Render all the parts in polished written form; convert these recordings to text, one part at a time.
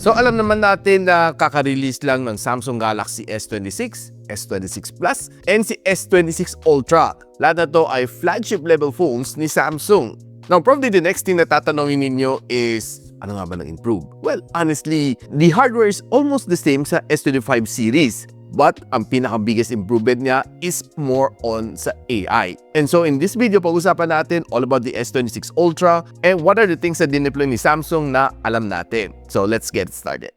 So alam naman natin na kaka-release lang ng Samsung Galaxy S26, S26 Plus, and si S26 Ultra. Lahat na to ay flagship level phones ni Samsung. Now, probably the next thing na tatanungin ninyo is, ano nga ba nang improve? Well, honestly, the hardware is almost the same sa S25 series. But ang pinaka-biggest improvement niya is more on sa AI. And so in this video, pag-usapan natin all about the S26 Ultra and what are the things na dineploy ni Samsung na alam natin. So let's get started.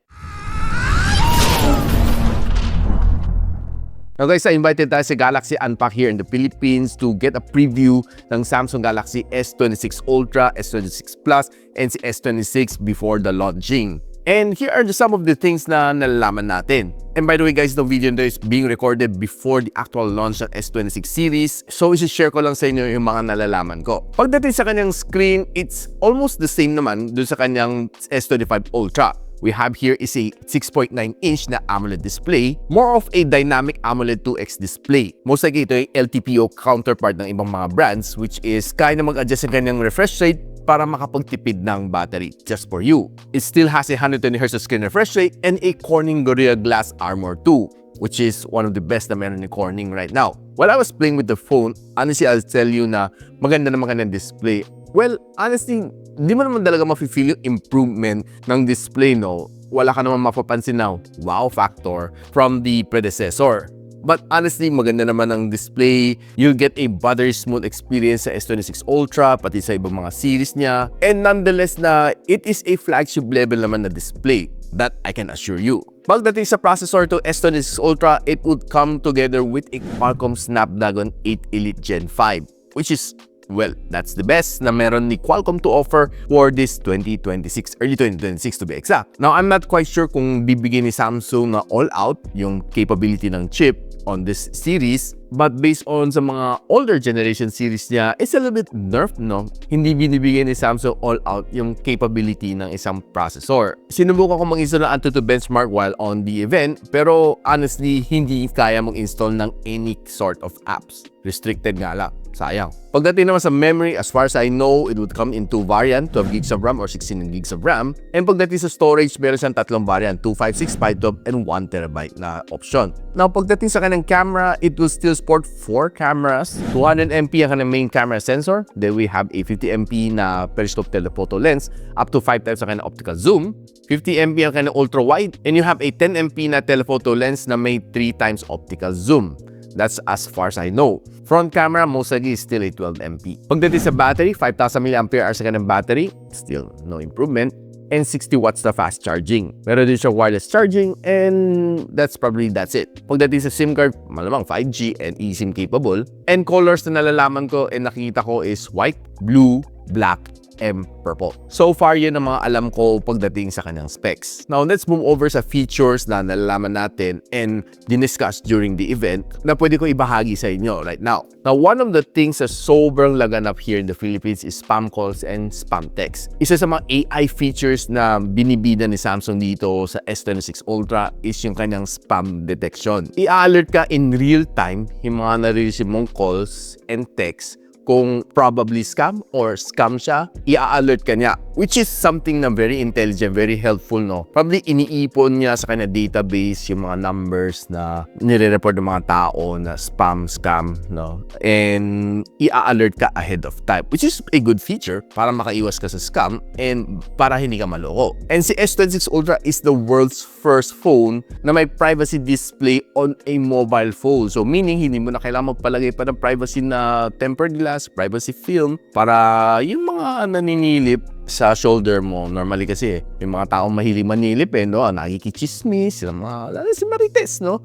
Now guys, I invited tayo sa Galaxy Unpack here in the Philippines to get a preview ng Samsung Galaxy S26 Ultra, S26 Plus, and si S26 before the launching. And here are some of the things na nalalaman natin. And by the way guys, the video nito is being recorded before the actual launch ng S26 series. So isi-share ko lang sa inyo yung mga nalalaman ko. Pagdating sa kanyang screen, it's almost the same naman dun sa kanyang S25 Ultra. We have here is a 6.9-inch na AMOLED display, more of a dynamic AMOLED 2X display. Most likely ito yung LTPO counterpart ng ibang mga brands, which is kaya na mag-adjust ng kanyang refresh rate para makapagtipid ng battery just for you. It still has a 120Hz screen refresh rate and a Corning Gorilla Glass Armor 2, which is one of the best na meron ni Corning right now. While I was playing with the phone, honestly, I'll tell you na maganda naman kanyang display. Well, honestly, di mo naman talaga mafe-feel yung improvement ng display, no? Wala ka naman mapapansin na wow factor from the predecessor. But honestly, maganda naman ang display. You'll get a buttery smooth experience sa S26 Ultra, pati sa ibang mga series niya. And nonetheless na, it is a flagship level naman na display. That I can assure you. Pagdating sa processor to S26 Ultra, it would come together with a Qualcomm Snapdragon 8 Elite Gen 5, which is, well, that's the best na meron ni Qualcomm to offer for this 2026, early 2026 to be exact. Now, I'm not quite sure kung bibigyan ni Samsung na all-out yung capability ng chip on this series. But based on sa mga older generation series niya, it's a little bit nerfed, no? Hindi binibigyan ni Samsung all-out yung capability ng isang processor. Sinubukan ko mag-install ng Antutu benchmark while on the event, pero honestly, hindi kaya mag-install ng any sort of apps. Restricted nga lang. Sayang. Pagdating naman sa memory, as far as I know, it would come in two variant, 12 gigs of RAM or 16 gigs of RAM. And pagdating sa storage, meron siyang tatlong variant, 256, 512, and 1 TB na option. Now, pagdating sa kanyang camera, it will still support 4 cameras. 200MP ang kanyang main camera sensor. Then we have a 50MP na periscope telephoto lens, up to 5 times ang kanyang optical zoom. 50MP ang kanyang ultra wide, and you have a 10MP na telephoto lens na may 3 times optical zoom. That's as far as I know. Front camera, most likely is still a 12MP. Pagdating sa battery, 5,000 mAh sa kanyang battery. Still no improvement. And 60 watts na fast charging. Meron din siya wireless charging, and that's it. Pagdating sa SIM card, malamang 5G and eSIM capable. And colors na nalalaman ko and nakikita ko is white, blue, black, and purple. So far, yun ang mga alam ko pagdating sa kanyang specs. Now, let's move over sa features na nalalaman natin and diniscuss during the event na pwede ko ibahagi sa inyo right now. Now, one of the things na sobrang laganap here in the Philippines is spam calls and spam texts. Isa sa mga AI features na binibida ni Samsung dito sa S26 Ultra is yung kanyang spam detection. I-alert ka in real time yung mga nare-receive mong calls and texts. Kung probably scam or scam siya, i-alert ka niya. Which is something na very intelligent, very helpful, no? Probably iniipon niya sa kanya database yung mga numbers na nire-report ng mga tao na spam, scam, no? And i-alert ka ahead of time. Which is a good feature para makaiwas ka sa scam and para hindi ka maloko. And si S26 Ultra is the world's first phone na may privacy display on a mobile phone. So meaning, hindi mo na kailangan magpalagay pa ng privacy na tempered glass, privacy film para yung mga naninilip sa shoulder mo. Normally kasi, yung mga taong mahilig manilip no? Nakikichismis, sila mga, si Marites, no?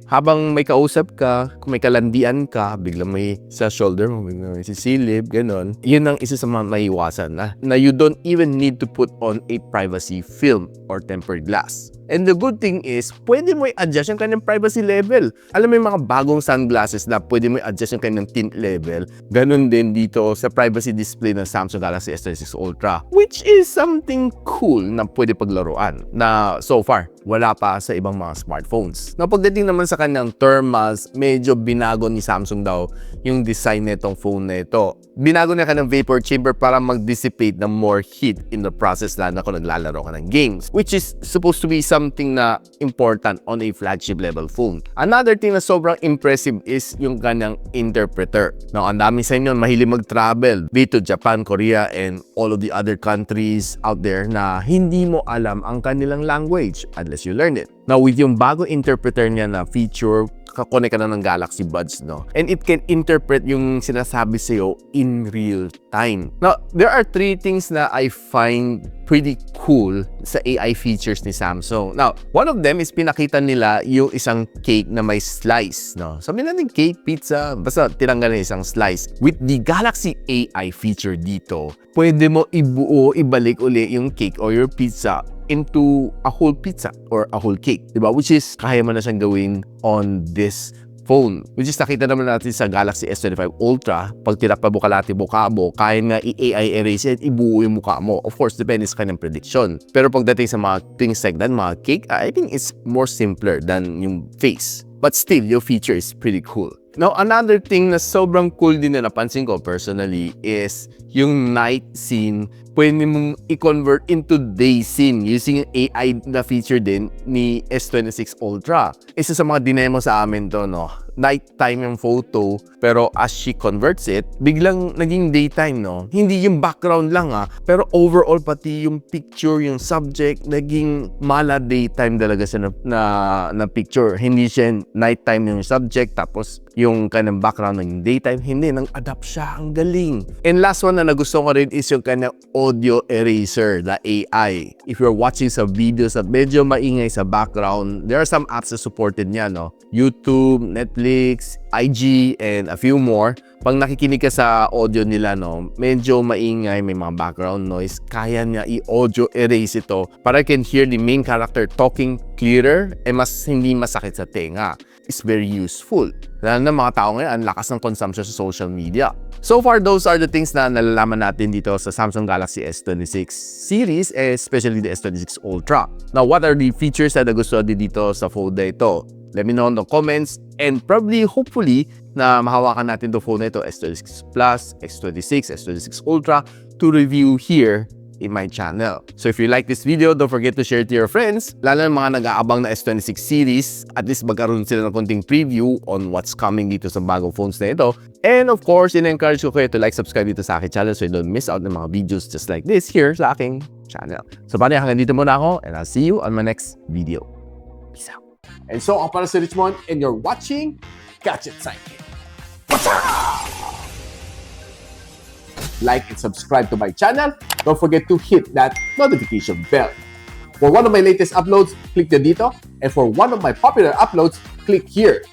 Habang may kausap ka, kung may kalandian ka, biglang may sa shoulder mo, biglang may sisilip, ganon. Yun ang isa sa mga maiwasan na you don't even need to put on a privacy film or tempered glass. And the good thing is, pwede mo i-adjust yung kanyang privacy level. Alam mo yung mga bagong sunglasses na pwede mo i-adjust yung kanyang tint level. Ganun din dito sa privacy display ng Samsung Galaxy S26 Ultra. Which is something cool na pwede paglaruan na so far. wala pa sa ibang mga smartphones. Now, pagdating naman sa kanyang thermals, medyo binago ni Samsung daw yung design nitong phone na ito. Binago niya kanyang vapor chamber para mag-dissipate ng more heat in the process, lalo na kung naglalaro ka ng games, which is supposed to be something na important on a flagship level phone. Another thing na sobrang impressive is yung kanyang interpreter. Now, ang dami sa inyo mahilig mag-travel dito, Japan, Korea, and all of the other countries out there na hindi mo alam ang kanilang language unless you learn it. Now, with yung bago interpreter niya na feature, kakonek ka na ng Galaxy Buds, no? And it can interpret yung sinasabi sa'yo in real time. Now, there are 3 things na I find pretty cool sa AI features ni Samsung. Now, one of them is pinakita nila yung isang cake na may slice, no? Sabi natin cake, pizza, basta tinanggal na isang slice. With the Galaxy AI feature dito, pwede mo ibuo, ibalik uli yung cake or your pizza into a whole pizza or a whole cake, diba? Which is, kaya mo na siyang gawin on this phone. Which is, nakita naman natin sa Galaxy S25 Ultra, pag tinakpabukalati mukha mo, kaya nga i-AI erase it, ibuo yung mukha mo. Of course, depende sa kanyang prediction. Pero pagdating sa mga things like that, mga cake, I think it's more simpler than yung face. But still, your feature is pretty cool. Now, another thing na sobrang cool din na napansin ko personally is yung night scene, pwede mong i-convert into day scene using AI na feature din ni S26 Ultra. Isa sa mga dinemo sa amin to, no? Nighttime yung photo, pero as she converts it, biglang naging daytime, no? Hindi yung background lang, pero overall pati yung picture, yung subject, naging mala daytime talaga siya na picture. Hindi siya nighttime yung subject, tapos yung kanyang background ng daytime, hindi, nang-adapt siya, ang galing. And last one na nagustuhan ko rin is yung kanyang audio eraser, the AI. If you're watching sa videos at medyo maingay sa background, there are some apps na supported niya, no? YouTube, Netflix, IG, and a few more. Pag nakikinig ka sa audio nila, no, medyo maingay, may mga background noise, kaya niya i-audio erase ito para you can hear the main character talking clearer and hindi masakit sa tenga. It's very useful. Lalo na mga tao ngayon, ang lakas ng consumption sa social media. So far, those are the things na nalalaman natin dito sa Samsung Galaxy S26 series, especially the S26 Ultra. Now, what are the features na nagustuhan din dito sa phone na ito? Let me know in the comments, and probably, hopefully, na mahawakan natin the phone na ito, S26 Plus, S26, S26 Ultra, to review here in my channel. So if you like this video, don't forget to share it to your friends, lalo na mga nag-aabang na S26 series, at least magkaroon sila ng konting preview on what's coming dito sa bagong phones na ito. And of course, in-encourage ko kayo to like, subscribe dito sa aking channel so you don't miss out ng mga videos just like this here sa aking channel. So paano, hanggang dito muna ako, and I'll see you on my next video. Peace out. And so, ako para si Richmond, and you're watching Gadget Sidekick. Like and subscribe to my channel. Don't forget to hit that notification bell. For one of my latest uploads, click the dito. And for one of my popular uploads, click here.